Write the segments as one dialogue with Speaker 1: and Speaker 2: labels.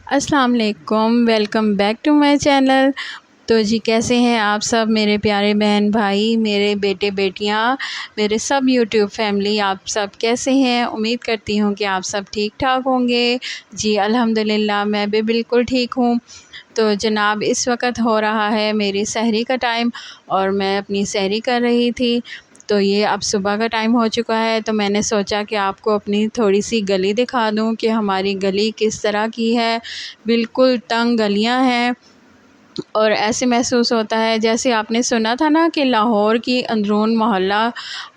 Speaker 1: अस्सलाम वालेकुम, welcome back to my channel. तो जी कैसे हैं आप सब मेरे प्यारे बहन भाई, मेरे बेटे बेटियां, मेरे सब यूट्यूब फैमिली, आप सब कैसे हैं? उम्मीद करती हूँ कि आप सब ठीक ठाक होंगे। जी अल्हम्दुलिल्लाह मैं भी बिल्कुल ठीक हूँ। तो जनाब इस वक्त हो रहा है मेरी सहरी का टाइम और मैं अपनी सहरी कर रही थी। तो ये अब सुबह का टाइम हो चुका है, तो मैंने सोचा कि आपको अपनी थोड़ी सी गली दिखा दूं कि हमारी गली किस तरह की है। बिल्कुल तंग गलियां हैं और ऐसे महसूस होता है जैसे आपने सुना था ना कि लाहौर की अंदरून मोहल्ला,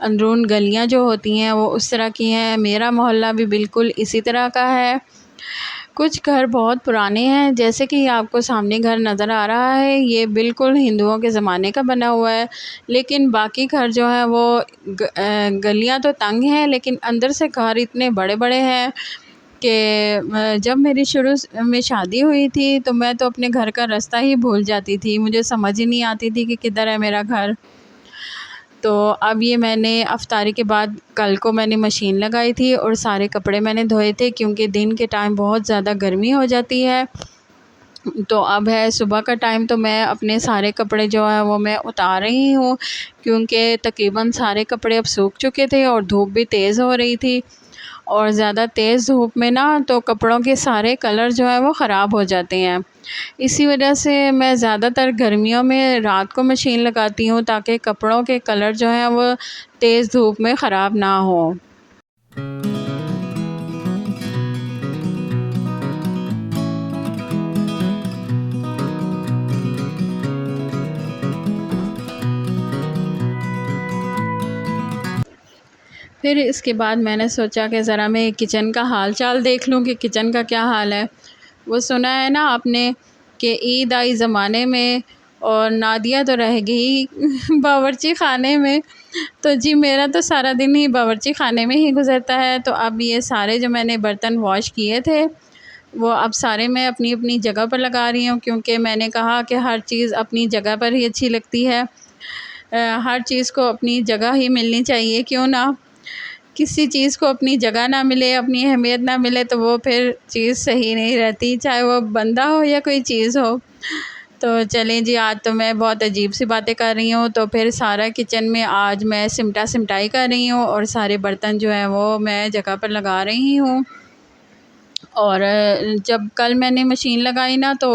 Speaker 1: अंदरून गलियां जो होती हैं वो उस तरह की हैं। मेरा मोहल्ला भी बिल्कुल इसी तरह का है। कुछ घर बहुत पुराने हैं, जैसे कि आपको सामने घर नज़र आ रहा है, ये बिल्कुल हिंदुओं के ज़माने का बना हुआ है। लेकिन बाकी घर जो हैं वो गलियां तो तंग हैं, लेकिन अंदर से घर इतने बड़े बड़े हैं कि जब मेरी शुरू में शादी हुई थी तो मैं तो अपने घर का रास्ता ही भूल जाती थी, मुझे समझ ही नहीं आती थी कि किधर है मेरा घर। तो अब ये मैंने अफ्तारी के बाद कल को मैंने मशीन लगाई थी और सारे कपड़े मैंने धोए थे, क्योंकि दिन के टाइम बहुत ज़्यादा गर्मी हो जाती है। तो अब है सुबह का टाइम, तो मैं अपने सारे कपड़े जो है वो मैं उतार रही हूँ, क्योंकि तकरीबन सारे कपड़े अब सूख चुके थे और धूप भी तेज़ हो रही थी। और ज़्यादा तेज़ धूप में ना तो कपड़ों के सारे कलर जो है वो ख़राब हो जाते हैं। इसी वजह से मैं ज़्यादातर गर्मियों में रात को मशीन लगाती हूँ, ताकि कपड़ों के कलर जो हैं वो तेज़ धूप में ख़राब ना हो। फिर इसके बाद मैंने सोचा कि ज़रा मैं किचन का हाल चाल देख लूँ कि किचन का क्या हाल है। वो सुना है ना आपने कि ईद आई ज़माने में और नादिया तो रह गई बावर्ची ख़ाने में। तो जी मेरा तो सारा दिन ही बावर्ची ख़ाने में ही गुज़रता है। तो अब ये सारे जो मैंने बर्तन वॉश किए थे वो अब सारे मैं अपनी अपनी जगह पर लगा रही हूँ, क्योंकि मैंने कहा कि हर चीज़ अपनी जगह पर ही अच्छी लगती है। हर चीज़ को अपनी जगह ही मिलनी चाहिए, क्यों ना। किसी चीज़ को अपनी जगह ना मिले, अपनी अहमियत ना मिले, तो वो फिर चीज़ सही नहीं रहती, चाहे वो बंदा हो या कोई चीज़ हो। तो चलें जी, आज तो मैं बहुत अजीब सी बातें कर रही हूँ। तो फिर सारा किचन में आज मैं सिमटाई कर रही हूँ और सारे बर्तन जो हैं वो मैं जगह पर लगा रही हूँ। और जब कल मैंने मशीन लगाई ना तो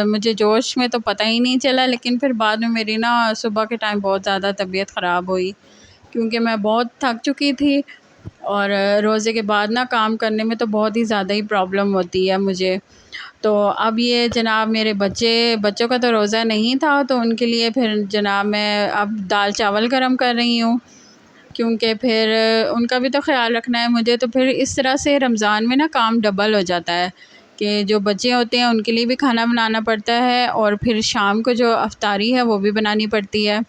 Speaker 1: मुझे जोश में तो पता ही नहीं चला, लेकिन फिर बाद में मेरी ना सुबह के टाइम बहुत ज़्यादा तबीयत ख़राब हुई, क्योंकि मैं बहुत थक चुकी थी। और रोज़े के बाद ना काम करने में तो बहुत ही ज़्यादा ही प्रॉब्लम होती है मुझे। तो अब ये जनाब मेरे बच्चों का तो रोज़ा नहीं था, तो उनके लिए फिर जनाब मैं अब दाल चावल गरम कर रही हूँ, क्योंकि फिर उनका भी तो ख़्याल रखना है मुझे। तो फिर इस तरह से रमज़ान में ना काम डबल हो जाता है कि जो बच्चे होते हैं उनके लिए भी खाना बनाना पड़ता है और फिर शाम को जो अफ्तारी है वो भी बनानी पड़ती है।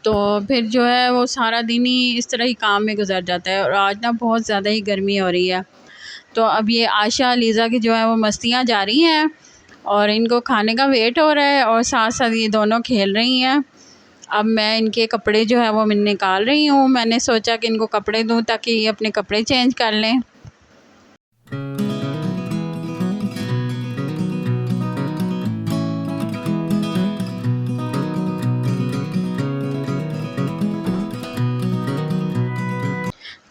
Speaker 1: तो फिर जो है वो सारा दिन ही इस तरह ही काम में गुजर जाता है। और आज ना बहुत ज़्यादा ही गर्मी हो रही है। तो अब ये आशा लीज़ा की जो है वो मस्तियाँ जारी हैं और इनको खाने का वेट हो रहा है और साथ साथ ये दोनों खेल रही हैं। अब मैं इनके कपड़े जो है वो मैं निकाल रही हूँ। मैंने सोचा कि इनको कपड़े दूँ ताकि ये अपने कपड़े चेंज कर लें।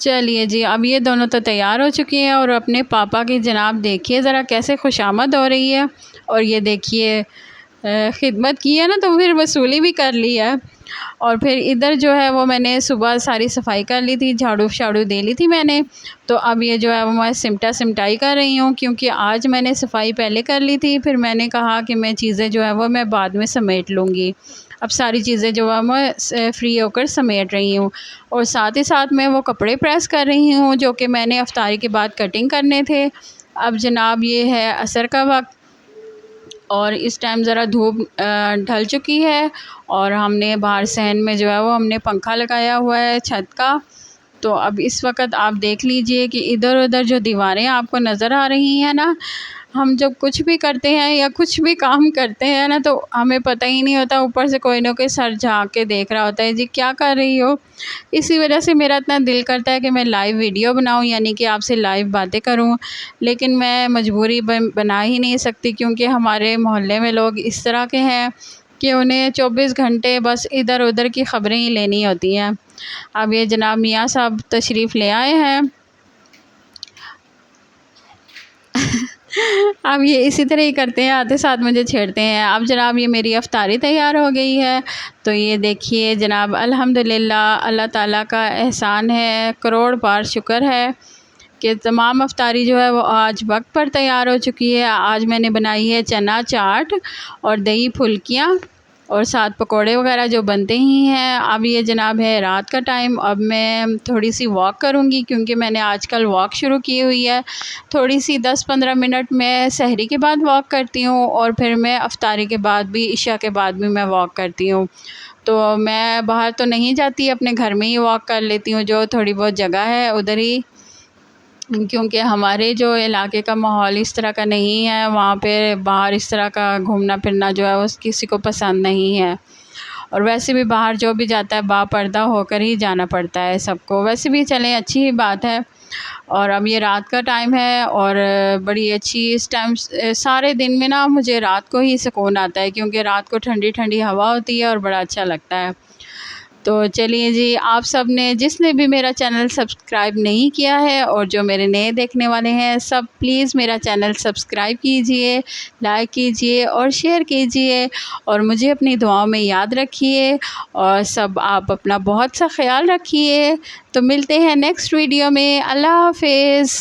Speaker 1: चलिए जी, अब ये दोनों तो तैयार हो चुकी हैं और अपने पापा की जनाब देखिए ज़रा कैसे खुशामद हो रही है। और ये देखिए खिदमत की है ना तो फिर वसूली भी कर ली है। और फिर इधर जो है वो मैंने सुबह सारी सफाई कर ली थी, झाड़ू शाड़ू दे ली थी मैंने। तो अब ये जो है वो मैं सिमटाई कर रही हूँ, क्योंकि आज मैंने सफाई पहले कर ली थी, फिर मैंने कहा कि मैं चीज़ें जो है वो मैं बाद में समेट लूँगी। अब सारी चीज़ें जो है मैं फ्री होकर समेट रही हूँ और साथ ही साथ मैं वो कपड़े प्रेस कर रही हूँ जो कि मैंने अफ्तारी के बाद कटिंग करने थे। अब जनाब ये है असर का वक्त और इस टाइम ज़रा धूप ढल चुकी है और हमने बाहर सहन में जो है वो हमने पंखा लगाया हुआ है छत का। तो अब इस वक्त आप देख लीजिए कि इधर उधर जो दीवारें आपको नज़र आ रही हैं ना, हम जब कुछ भी करते हैं या कुछ भी काम करते हैं ना, तो हमें पता ही नहीं होता, ऊपर से कोई ना कोई सर झाँक के देख रहा होता है, जी क्या कर रही हो। इसी वजह से मेरा इतना दिल करता है कि मैं लाइव वीडियो बनाऊं, यानी कि आपसे लाइव बातें करूं, लेकिन मैं मजबूरी बना ही नहीं सकती, क्योंकि हमारे मोहल्ले में लोग इस तरह के हैं कि उन्हें 24 घंटे बस इधर उधर की ख़बरें ही लेनी होती हैं। अब ये जनाब मियाँ साहब तशरीफ़ ले आए हैं। अब ये इसी तरह ही करते हैं, आते साथ मुझे छेड़ते हैं। अब जनाब ये मेरी अफ्तारी तैयार हो गई है, तो ये देखिए जनाब, अल्हम्दुलिल्लाह अल्लाह ताला का एहसान है, करोड़ बार शुक्र है कि तमाम अफ्तारी जो है वो आज वक्त पर तैयार हो चुकी है। आज मैंने बनाई है चना चाट और दही फुल्कियाँ और साथ पकोड़े वगैरह जो बनते ही हैं। अब ये जनाब है रात का टाइम, अब मैं थोड़ी सी वॉक करूँगी, क्योंकि मैंने आजकल वॉक शुरू की हुई है। थोड़ी सी 10-15 मिनट मैं सहरी के बाद वॉक करती हूँ, और फिर मैं अफ्तारी के बाद भी, इशा के बाद भी मैं वॉक करती हूँ। तो मैं बाहर तो नहीं जाती, अपने घर में ही वॉक कर लेती हूँ, जो थोड़ी बहुत जगह है उधर ही, क्योंकि हमारे जो इलाके का माहौल इस तरह का नहीं है, वहाँ पे बाहर इस तरह का घूमना फिरना जो है वो किसी को पसंद नहीं है। और वैसे भी बाहर जो भी जाता है बापर्दा होकर ही जाना पड़ता है सबको। वैसे भी चलें, अच्छी ही बात है। और अब ये रात का टाइम है, और बड़ी अच्छी इस टाइम सारे दिन में ना मुझे रात को ही सुकून आता है, क्योंकि रात को ठंडी ठंडी हवा होती है और बड़ा अच्छा लगता है। तो चलिए जी, आप सब ने जिसने भी मेरा चैनल सब्सक्राइब नहीं किया है और जो मेरे नए देखने वाले हैं, सब प्लीज़ मेरा चैनल सब्सक्राइब कीजिए, लाइक कीजिए और शेयर कीजिए, और मुझे अपनी दुआओं में याद रखिए, और सब आप अपना बहुत सा ख्याल रखिए। तो मिलते हैं नेक्स्ट वीडियो में। अल्लाह हाफ़िज़।